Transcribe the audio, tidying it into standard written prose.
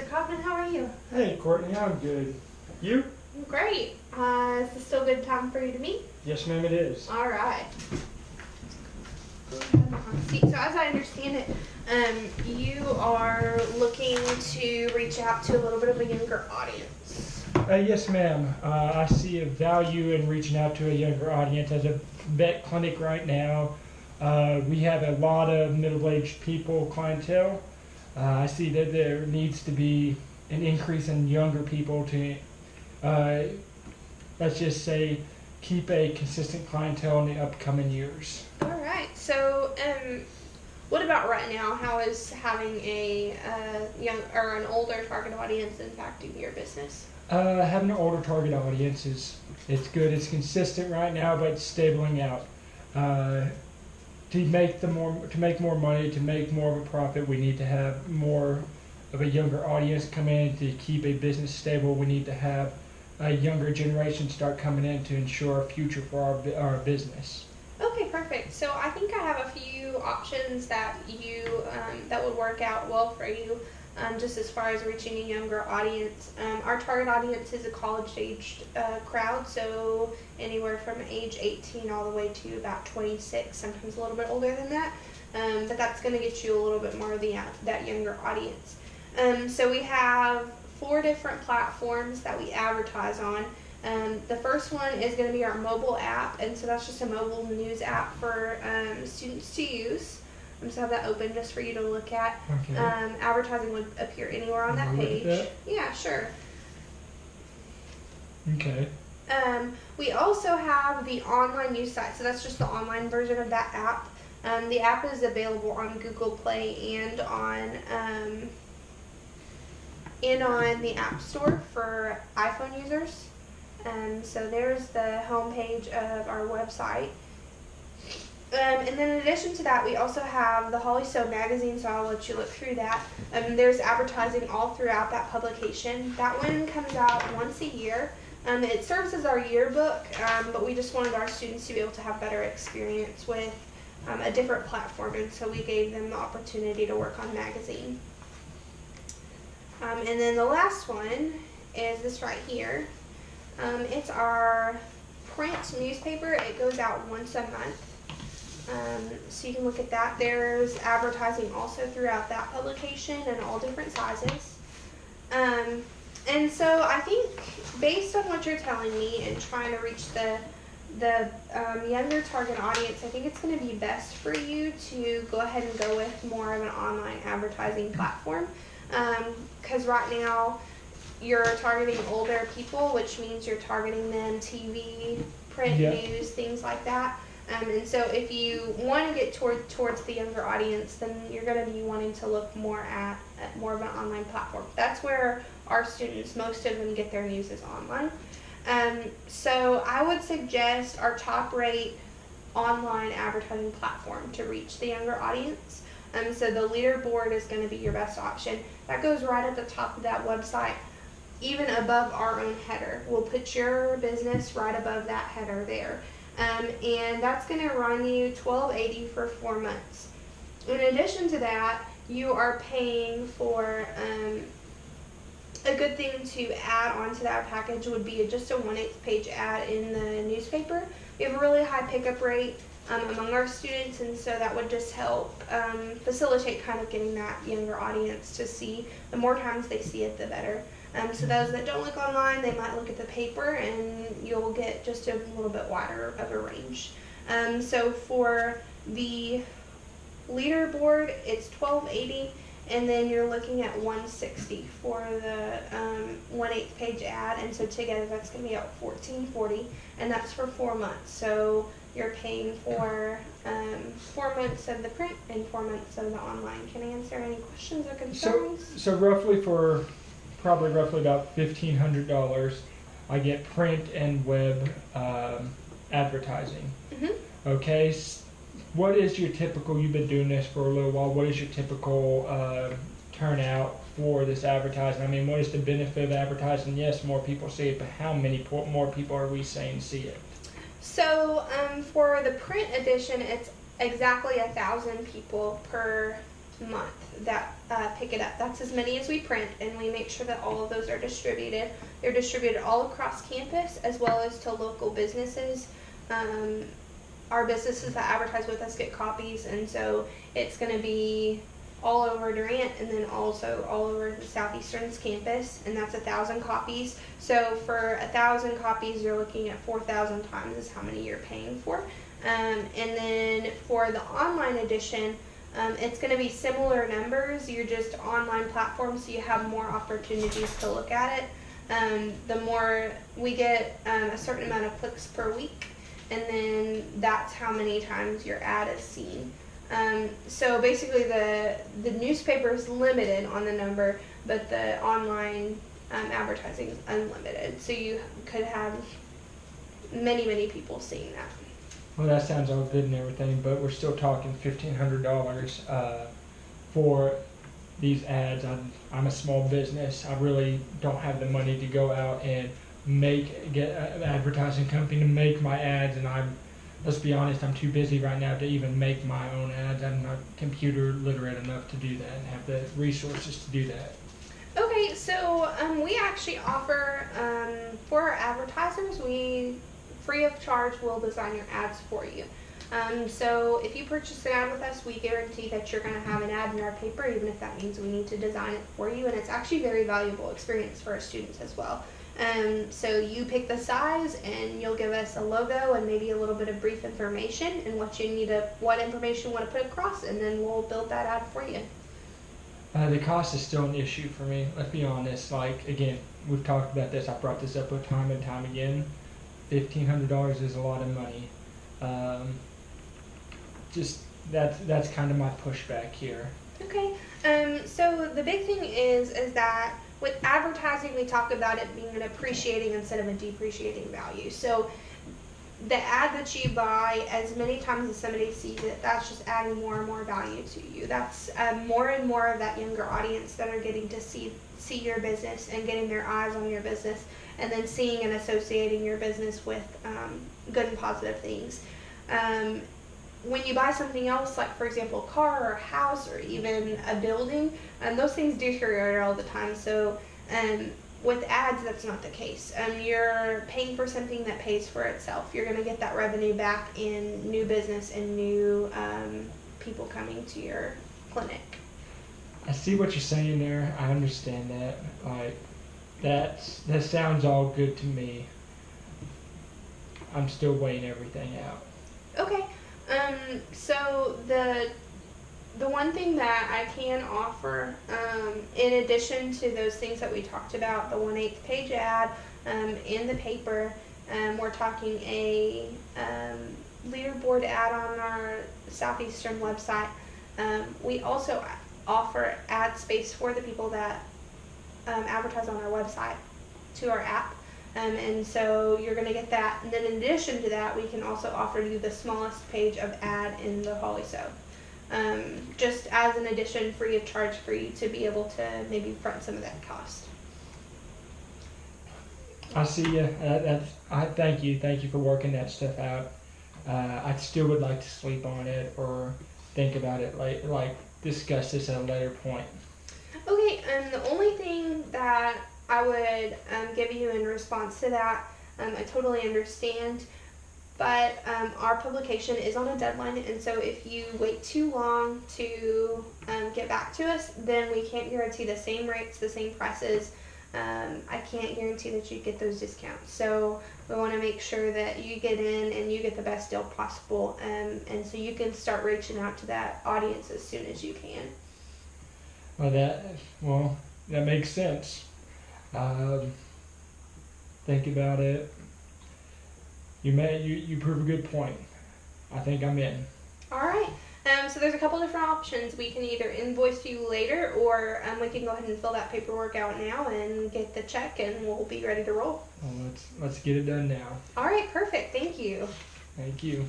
Mr. Kaufman. How are you? Hey, Kourtney, I'm good. You? Great. Is this still a good time for you to meet? Yes, ma'am, it is. All right. So as I understand it, you are looking to reach out to a little bit of a younger audience. Yes, ma'am. I see a value in reaching out to a younger audience. As a vet clinic right now, we have a lot of middle-aged people clientele. I see that there needs to be an increase in younger people to, let's just say, keep a consistent clientele in the upcoming years. All right. So, what about right now? How is having a young or an older target audience impacting your business? Having an older target audience it's good. It's consistent right now, but it's stabling out. To make more money, to make more of a profit, we need to have more of a younger audience come in. To keep a business stable, we need to have a younger generation start coming in to ensure a future for our business. Okay, perfect. So I think I have a few options that that would work out well for you, just as far as reaching a younger audience. Our target audience is a college-aged crowd, so anywhere from age 18 all the way to about 26, sometimes a little bit older than that. But that's going to get you a little bit more of that younger audience. So we have 4 different platforms that we advertise on. The first one is going to be our mobile app, and so that's just a mobile news app for students to use. So I have that open just for you to look at. Okay. Advertising would appear anywhere on that page. Yeah, sure. Okay. We also have the online news site, so that's just the online version of that app. The app is available on Google Play and on the App Store for iPhone users. So there's the homepage of our website. And then in addition to that, we also have the Holly So magazine, so I'll let you look through that. There's advertising all throughout that publication. That one comes out once a year. It serves as our yearbook, but we just wanted our students to be able to have better experience with a different platform, and so we gave them the opportunity to work on magazine. And then the last one is this right here. It's our print newspaper. It goes out once a month. So you can look at that. There's advertising also throughout that publication in all different sizes. And so I think based on what you're telling me and trying to reach the younger target audience, I think it's going to be best for you to go ahead and go with more of an online advertising platform. Because right now you're targeting older people, which means you're targeting them TV, print news, things like that. And so if you want to get towards the younger audience, then you're going to be wanting to look more at more of an online platform. That's where our students, most of them, get their news is online. So I would suggest our top rate online advertising platform to reach the younger audience. So the leaderboard is going to be your best option. That goes right at the top of that website, even above our own header. We'll put your business right above that header there. And that's going to run you $12.80 for 4 months. In addition to that, you are paying for a good thing to add onto that package would be just a 1/8 page ad in the newspaper. We have a really high pickup rate among our students, and so that would just help facilitate kind of getting that younger audience to see. The more times they see it, the better. So those that don't look online, they might look at the paper, and you'll get just a little bit wider of a range. So for the leaderboard, it's $12.80, and then you're looking at $160 for the 1/8 page ad, and so together that's going to be about $14.40, and that's for 4 months. So you're paying for 4 months of the print and 4 months of the online. Can I answer any questions or concerns? So roughly roughly about $1,500, I get print and web advertising. Mm-hmm. Okay, what is your typical, you've been doing this for a little while, what is your typical turnout for this advertising? I mean, what is the benefit of advertising? Yes, more people see it, but how many more people are we saying see it? So for the print edition, it's exactly 1,000 people per month. that pick it up. That's as many as we print, and we make sure that all of those are distributed. They're distributed all across campus as well as to local businesses. Our businesses that advertise with us get copies, and so it's going to be all over Durant and then also all over the Southeastern's campus, and that's 1,000 copies. So for 1,000 copies, you're looking at 4,000 times is how many you're paying for. And then for the online edition, it's going to be similar numbers. You're just online platforms, so you have more opportunities to look at it. The more we get a certain amount of clicks per week, and then that's how many times your ad is seen. So basically the newspaper is limited on the number, but the online advertising is unlimited. So you could have many people seeing that. Well, that sounds all good and everything, but we're still talking $1,500 for these ads. I'm a small business. I really don't have the money to go out and get an advertising company to make my ads, and let's be honest, I'm too busy right now to even make my own ads. I'm not computer literate enough to do that and have the resources to do that. Okay, so we actually offer, for our advertisers, we free of charge will design your ads for you. So if you purchase an ad with us, we guarantee that you're going to have an ad in our paper, even if that means we need to design it for you, and it's actually a very valuable experience for our students as well. So you pick the size, and you'll give us a logo and maybe a little bit of brief information and what information you want to put across, and then we'll build that ad for you. The cost is still an issue for me. Let's be honest. Like, again, we've talked about this. I've brought this up time and time again. $1,500 is a lot of money. That's kind of my pushback here. Okay. So the big thing is that with advertising, we talk about it being an appreciating instead of a depreciating value. So the ad that you buy, as many times as somebody sees it, that's just adding more and more value to you. That's more and more of that younger audience that are getting to see your business and getting their eyes on your business, and then seeing and associating your business with good and positive things. When you buy something else, like for example a car or a house or even a building, those things deteriorate all the time. So with ads, that's not the case. You're paying for something that pays for itself. You're going to get that revenue back in new business and new people coming to your clinic. I see what you're saying there. I understand that. Like, that sounds all good to me. I'm still weighing everything out. Okay. So the one thing that I can offer, in addition to those things that we talked about, the 1/8 page ad in the paper, we're talking a leaderboard ad on our Southeastern website. We also offer ad space for the people that advertise on our website to our app. And so you're going to get that. And then in addition to that, we can also offer you the smallest page of ad in the Holly So. Just as an addition, free of charge, for you to be able to maybe front some of that cost. I see you. I thank you. Thank you for working that stuff out. I still would like to sleep on it or think about it, like discuss this at a later point. Okay, the only thing that I would give you in response to that, I totally understand, but our publication is on a deadline, and so if you wait too long to get back to us, then we can't guarantee the same rates, the same prices. I can't guarantee that you get those discounts. So we want to make sure that you get in and you get the best deal possible, and so you can start reaching out to that audience as soon as you can. Well, that makes sense. Think about it. You prove a good point. I think I'm in. All right. So there's a couple different options. We can either invoice you later, or we can go ahead and fill that paperwork out now and get the check, and we'll be ready to roll. Well, let's get it done now. All right. Perfect. Thank you. Thank you.